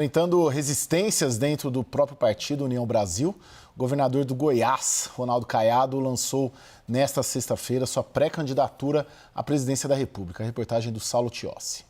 Enfrentando resistências dentro do próprio partido União Brasil, o governador do Goiás, Ronaldo Caiado, lançou nesta sexta-feira sua pré-candidatura à presidência da República. A reportagem do Saulo Tiossi.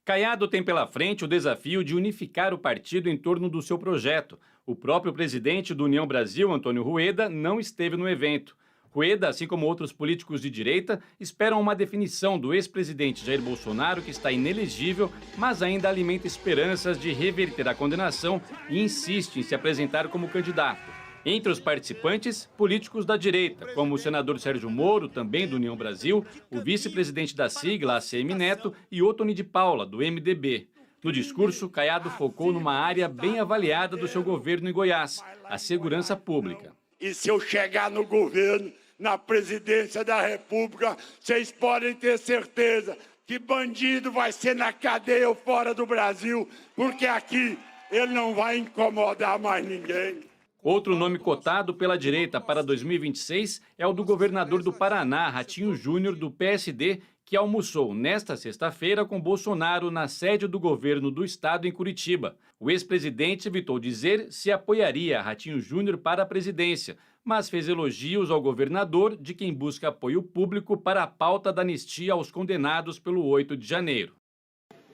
Caiado tem pela frente o desafio de unificar o partido em torno do seu projeto. O próprio presidente do União Brasil, Antônio Rueda, não esteve no evento. Rueda, assim como outros políticos de direita, esperam uma definição do ex-presidente Jair Bolsonaro, que está inelegível, mas ainda alimenta esperanças de reverter a condenação e insiste em se apresentar como candidato. Entre os participantes, políticos da direita, como o senador Sérgio Moro, também do União Brasil, o vice-presidente da sigla, ACM Neto, e Ottoni de Paula, do MDB. No discurso, Caiado focou numa área bem avaliada do seu governo em Goiás, a segurança pública. E se eu chegar no governo, na presidência da República, vocês podem ter certeza que bandido vai ser na cadeia ou fora do Brasil, porque aqui ele não vai incomodar mais ninguém. Outro nome cotado pela direita para 2026 é o do governador do Paraná, Ratinho Júnior, do PSD, que almoçou nesta sexta-feira com Bolsonaro na sede do governo do estado em Curitiba. O ex-presidente evitou dizer se apoiaria Ratinho Júnior para a presidência, mas fez elogios ao governador, de quem busca apoio público para a pauta da anistia aos condenados pelo 8 de janeiro.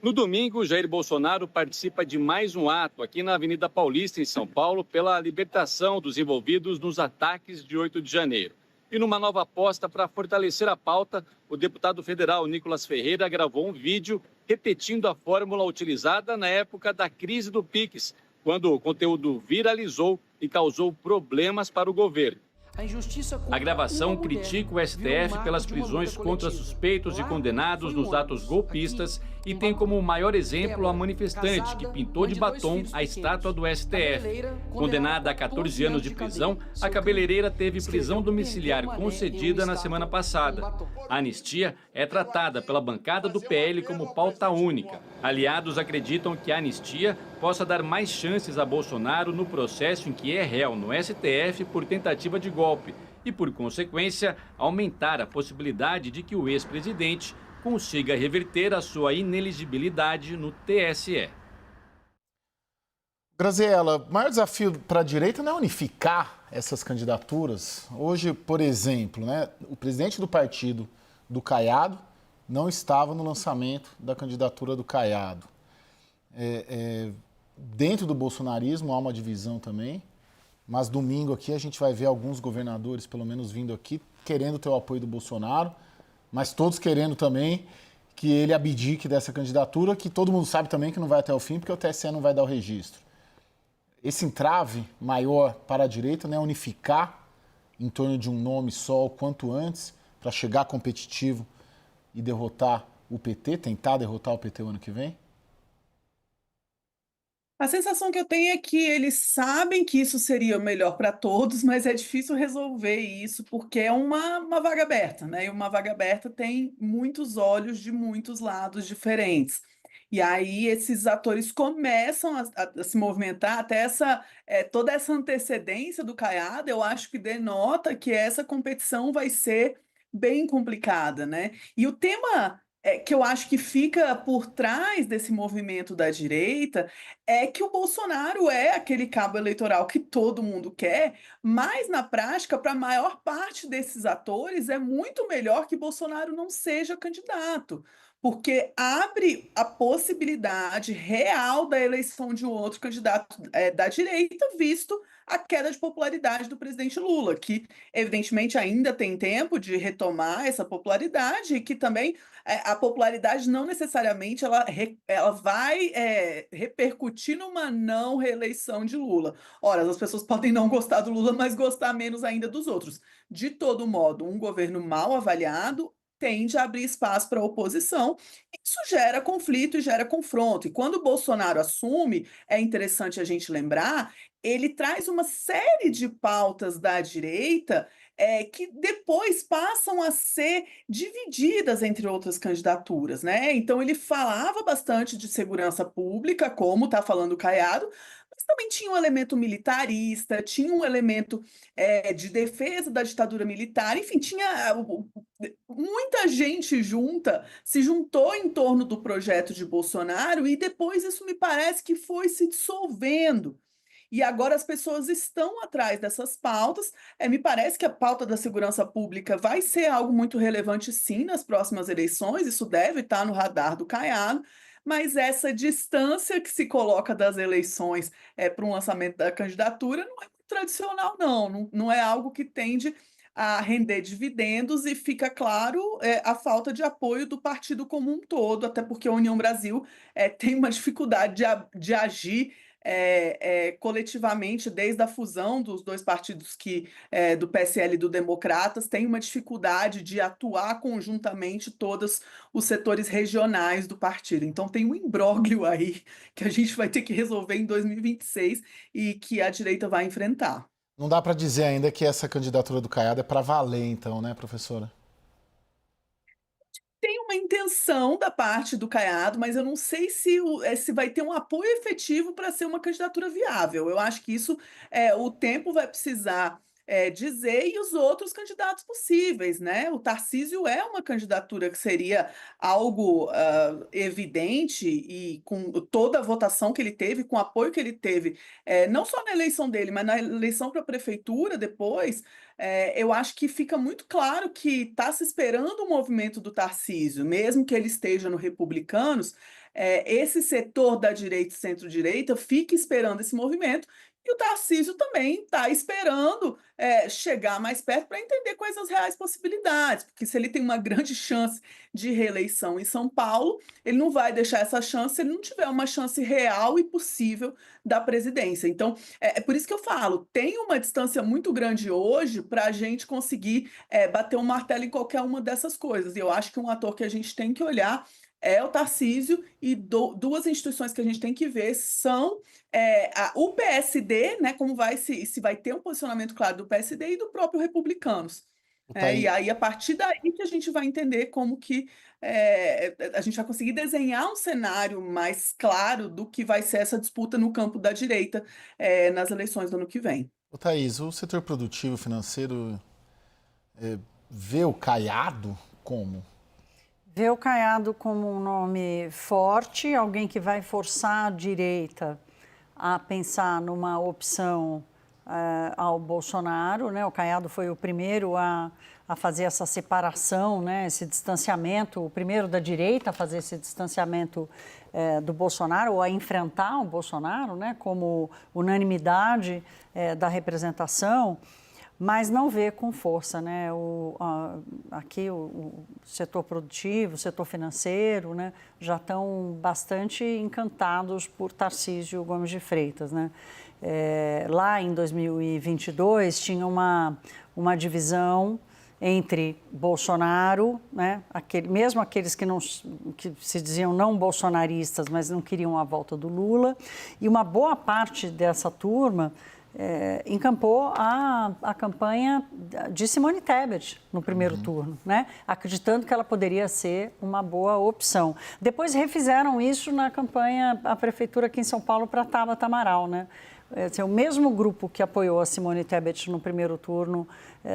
No domingo, Jair Bolsonaro participa de mais um ato aqui na Avenida Paulista, em São Paulo, pela libertação dos envolvidos nos ataques de 8 de janeiro. E numa nova aposta para fortalecer a pauta, o deputado federal Nicolas Ferreira gravou um vídeo repetindo a fórmula utilizada na época da crise do Pix, quando o conteúdo viralizou e causou problemas para o governo. A gravação critica o STF pelas prisões contra suspeitos e condenados nos atos golpistas e tem como maior exemplo a manifestante que pintou de batom a estátua do STF. Condenada a 14 anos de prisão, a cabeleireira teve prisão domiciliar concedida na semana passada. A anistia é tratada pela bancada do PL como pauta única. Aliados acreditam que a anistia possa dar mais chances a Bolsonaro no processo em que é réu no STF por tentativa de golpe e, por consequência, aumentar a possibilidade de que o ex-presidente consiga reverter a sua inelegibilidade no TSE. Graziela, o maior desafio para a direita não é unificar essas candidaturas. Hoje, por exemplo, o presidente do partido do Caiado não estava no lançamento da candidatura do Caiado. Dentro do bolsonarismo há uma divisão também, mas domingo aqui a gente vai ver alguns governadores, pelo menos vindo aqui, querendo ter o apoio do Bolsonaro, mas todos querendo também que ele abdique dessa candidatura, que todo mundo sabe também que não vai até o fim, porque o TSE não vai dar o registro. Esse entrave maior para a direita, unificar em torno de um nome só o quanto antes, para chegar competitivo e derrotar o PT, tentar derrotar o PT o ano que vem? A sensação que eu tenho é que eles sabem que isso seria o melhor para todos, mas é difícil resolver isso, porque é uma vaga aberta, né? E uma vaga aberta tem muitos olhos de muitos lados diferentes. E aí esses atores começam a se movimentar, até toda essa antecedência do Caiado, eu acho que denota que essa competição vai ser bem complicada, né? E o tema que eu acho que fica por trás desse movimento da direita é que o Bolsonaro é aquele cabo eleitoral que todo mundo quer, mas na prática, para a maior parte desses atores, é muito melhor que Bolsonaro não seja candidato, porque abre a possibilidade real da eleição de um outro candidato da direita, visto a queda de popularidade do presidente Lula, que evidentemente ainda tem tempo de retomar essa popularidade e que também a popularidade não necessariamente ela vai repercutir numa não reeleição de Lula. Ora, as pessoas podem não gostar do Lula, mas gostar menos ainda dos outros. De todo modo, um governo mal avaliado tende a abrir espaço para a oposição. Isso gera conflito e gera confronto. E quando o Bolsonaro assume, é interessante a gente lembrar, ele traz uma série de pautas da direita que depois passam a ser divididas entre outras candidaturas, né? Então ele falava bastante de segurança pública, como está falando o Caiado, mas também tinha um elemento militarista, tinha um elemento de defesa da ditadura militar, enfim, tinha muita gente se juntou em torno do projeto de Bolsonaro e depois isso me parece que foi se dissolvendo. E agora as pessoas estão atrás dessas pautas. Me parece que a pauta da segurança pública vai ser algo muito relevante, sim, nas próximas eleições. Isso deve estar no radar do Caiado. Mas essa distância que se coloca das eleições para um lançamento da candidatura não é muito tradicional, não. Não é algo que tende a render dividendos e fica claro a falta de apoio do partido como um todo, até porque a União Brasil tem uma dificuldade de agir coletivamente, desde a fusão dos dois partidos do PSL e do Democratas, tem uma dificuldade de atuar conjuntamente todos os setores regionais do partido. Então tem um imbróglio aí que a gente vai ter que resolver em 2026 e que a direita vai enfrentar. Não dá para dizer ainda que essa candidatura do Caiado é para valer, então, né, professora? Tem uma intenção da parte do Caiado, mas eu não sei se vai ter um apoio efetivo para ser uma candidatura viável. Eu acho que isso o tempo vai precisar dizer e os outros candidatos possíveis, né? O Tarcísio é uma candidatura que seria algo evidente e com toda a votação que ele teve, com o apoio que ele teve, não só na eleição dele, mas na eleição para a prefeitura depois. Eu acho que fica muito claro que está se esperando o movimento do Tarcísio, mesmo que ele esteja no Republicanos, esse setor da direita e centro-direita fica esperando esse movimento, e o Tarcísio também está esperando chegar mais perto para entender quais as reais possibilidades, porque se ele tem uma grande chance de reeleição em São Paulo, ele não vai deixar essa chance se ele não tiver uma chance real e possível da presidência. Então, é por isso que eu falo, tem uma distância muito grande hoje para a gente conseguir bater um martelo em qualquer uma dessas coisas. E eu acho que um ator que a gente tem que olhar é o Tarcísio, e duas instituições que a gente tem que ver são o PSD, né, como se vai ter um posicionamento claro do PSD e do próprio Republicanos. E aí, a partir daí que a gente vai entender como que a gente vai conseguir desenhar um cenário mais claro do que vai ser essa disputa no campo da direita nas eleições do ano que vem. Thaís, o setor produtivo financeiro vê o Caiado como? Vê o Caiado como um nome forte, alguém que vai forçar a direita a pensar numa opção ao Bolsonaro, né? O Caiado foi o primeiro a fazer essa separação, né? Esse distanciamento, o primeiro da direita a fazer esse distanciamento do Bolsonaro, ou a enfrentar o Bolsonaro, né? Como unanimidade da representação, mas não vê com força, né? Aqui o setor produtivo, o setor financeiro, né? Já estão bastante encantados por Tarcísio Gomes de Freitas, né? Lá em 2022 tinha uma divisão entre Bolsonaro, né? Mesmo aqueles que se diziam não bolsonaristas, mas não queriam a volta do Lula, e uma boa parte dessa turma encampou a campanha de Simone Tebet no primeiro turno, né? Acreditando que ela poderia ser uma boa opção. Depois refizeram isso na campanha à prefeitura aqui em São Paulo para Tabata Amaral, né? O mesmo grupo que apoiou a Simone Tebet no primeiro turno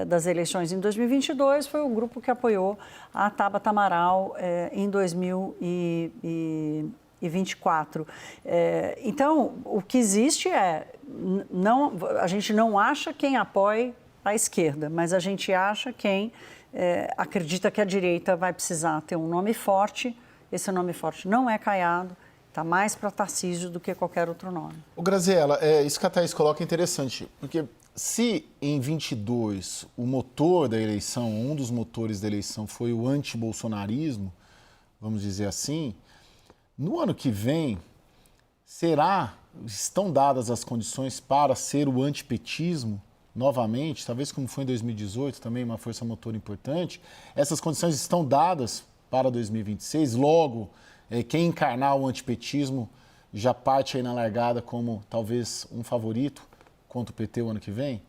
das eleições em 2022 foi o grupo que apoiou a Tabata Amaral em 2024. Então, o que existe a gente não acha quem apoie a esquerda, mas a gente acha quem acredita que a direita vai precisar ter um nome forte. Esse nome forte não é Caiado, está mais para Tarcísio do que qualquer outro nome. Graziela, isso que a Thaís coloca é interessante, porque se em 22 o motor da eleição, um dos motores da eleição foi o antibolsonarismo, vamos dizer assim, no ano que vem, estão dadas as condições para ser o antipetismo novamente, talvez como foi em 2018, também uma força motor importante? Essas condições estão dadas para 2026, logo, quem encarnar o antipetismo já parte aí na largada como talvez um favorito contra o PT o ano que vem?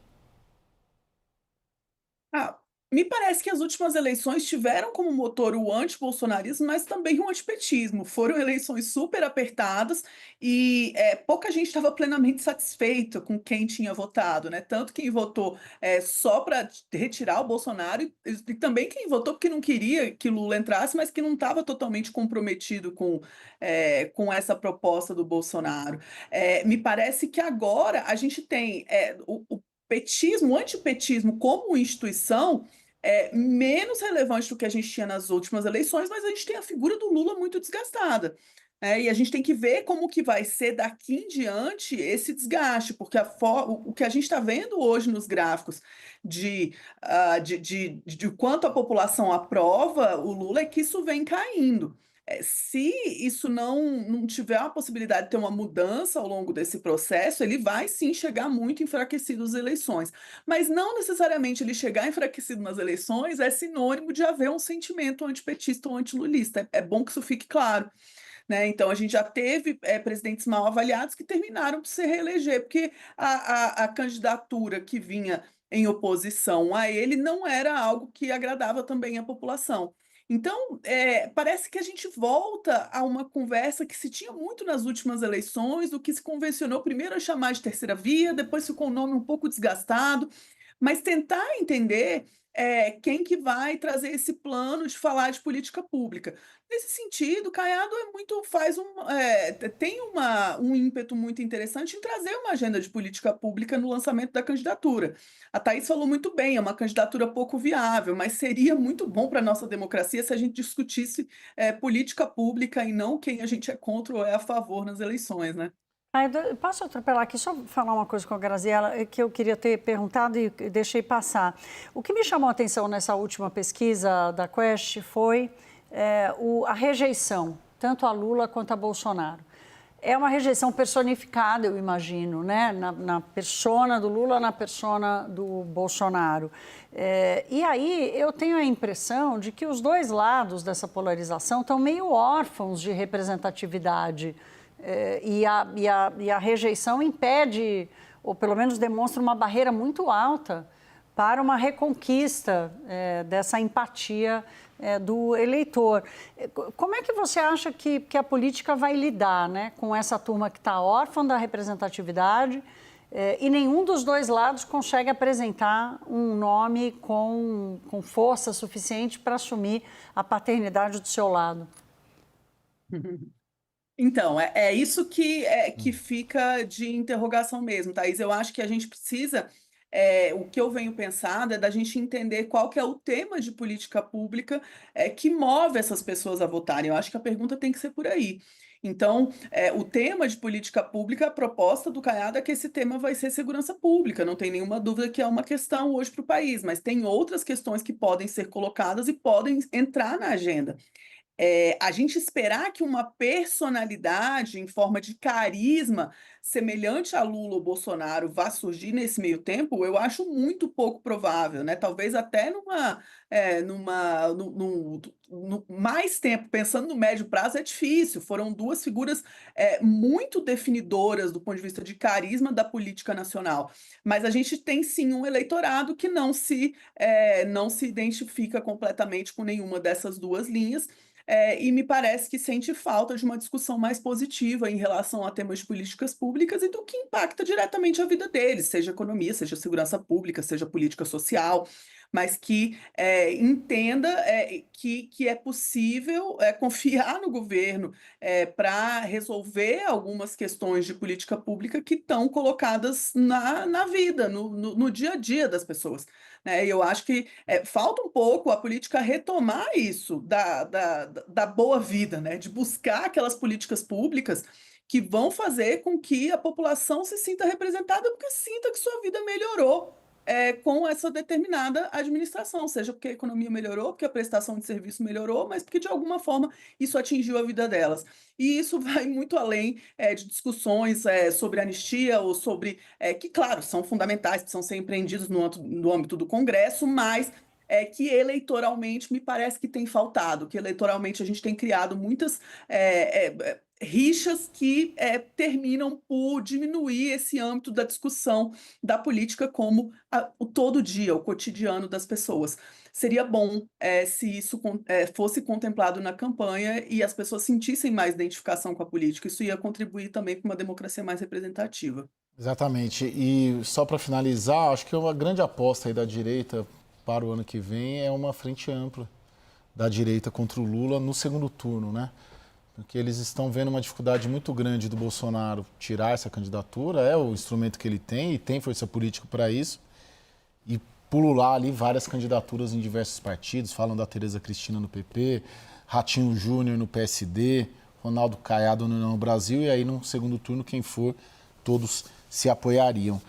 Me parece que as últimas eleições tiveram como motor o antibolsonarismo, mas também o antipetismo. Foram eleições super apertadas e pouca gente estava plenamente satisfeita com quem tinha votado, né? Tanto quem votou só para retirar o Bolsonaro e também quem votou porque não queria que Lula entrasse, mas que não estava totalmente comprometido com essa proposta do Bolsonaro. Me parece que agora a gente tem o petismo, o antipetismo como instituição menos relevante do que a gente tinha nas últimas eleições, mas a gente tem a figura do Lula muito desgastada. E a gente tem que ver como que vai ser daqui em diante esse desgaste, porque o que a gente está vendo hoje nos gráficos de quanto a população aprova o Lula é que isso vem caindo. Se isso não tiver a possibilidade de ter uma mudança ao longo desse processo, ele vai sim chegar muito enfraquecido às eleições. Mas não necessariamente ele chegar enfraquecido nas eleições é sinônimo de haver um sentimento antipetista ou antilulista. É bom que isso fique claro, né? Então, a gente já teve presidentes mal avaliados que terminaram por se reeleger, porque a candidatura que vinha em oposição a ele não era algo que agradava também a população. Então, parece que a gente volta a uma conversa que se tinha muito nas últimas eleições, do que se convencionou primeiro a chamar de terceira via, depois ficou o nome um pouco desgastado, mas tentar entender quem que vai trazer esse plano de falar de política pública. Nesse sentido, Caiado tem um ímpeto muito interessante em trazer uma agenda de política pública no lançamento da candidatura. A Thaís falou muito bem, é uma candidatura pouco viável, mas seria muito bom para a nossa democracia se a gente discutisse política pública e não quem a gente é contra ou é a favor nas eleições, né? Posso atropelar aqui, só falar uma coisa com a Graziela que eu queria ter perguntado e deixei passar. O que me chamou a atenção nessa última pesquisa da Quest foi a rejeição, tanto a Lula quanto a Bolsonaro. É uma rejeição personificada, eu imagino, né? Na persona do Lula, na persona do Bolsonaro. E aí eu tenho a impressão de que os dois lados dessa polarização estão meio órfãos de representatividade. E a rejeição impede, ou pelo menos demonstra uma barreira muito alta para uma reconquista dessa empatia do eleitor. Como é que você acha que a política vai lidar, né, com essa turma que está órfã da representatividade e nenhum dos dois lados consegue apresentar um nome com força suficiente para assumir a paternidade do seu lado? Então, é isso que fica de interrogação mesmo, Thaís. Eu acho que a gente precisa, o que eu venho pensando é da gente entender qual que é o tema de política pública que move essas pessoas a votarem. Eu acho que a pergunta tem que ser por aí. Então, o tema de política pública, a proposta do Caiado é que esse tema vai ser segurança pública. Não tem nenhuma dúvida que é uma questão hoje para o país, mas tem outras questões que podem ser colocadas e podem entrar na agenda. A gente esperar que uma personalidade em forma de carisma semelhante a Lula ou Bolsonaro vá surgir nesse meio tempo, eu acho muito pouco provável, né? Talvez até no mais tempo, pensando no médio prazo, é difícil. Foram duas figuras muito definidoras do ponto de vista de carisma da política nacional. Mas a gente tem sim um eleitorado que não se identifica completamente com nenhuma dessas duas linhas. E me parece que sente falta de uma discussão mais positiva em relação a temas de políticas públicas e do que impacta diretamente a vida deles, seja economia, seja segurança pública, seja política social, mas que entenda que é possível confiar no governo para resolver algumas questões de política pública que estão colocadas na vida, no dia a dia das pessoas. Né? E eu acho que falta um pouco a política retomar isso da boa vida, né? De buscar aquelas políticas públicas que vão fazer com que a população se sinta representada, porque sinta que sua vida melhorou com essa determinada administração, seja porque a economia melhorou, porque a prestação de serviço melhorou, mas porque de alguma forma isso atingiu a vida delas. E isso vai muito além de discussões sobre anistia ou sobre, que claro, são fundamentais, precisam ser empreendidos no âmbito do Congresso, mas que eleitoralmente me parece que tem faltado, que eleitoralmente a gente tem criado muitas rixas que terminam por diminuir esse âmbito da discussão da política como o todo dia, o cotidiano das pessoas. Seria bom se isso fosse contemplado na campanha e as pessoas sentissem mais identificação com a política. Isso ia contribuir também para uma democracia mais representativa. Exatamente. E só para finalizar, acho que uma grande aposta aí da direita para o ano que vem é uma frente ampla da direita contra o Lula no segundo turno, né? Porque eles estão vendo uma dificuldade muito grande do Bolsonaro tirar essa candidatura, é o instrumento que ele tem e tem força política para isso, e pulular ali várias candidaturas em diversos partidos, falam da Tereza Cristina no PP, Ratinho Júnior no PSD, Ronaldo Caiado no União Brasil, e aí no segundo turno, quem for, todos se apoiariam.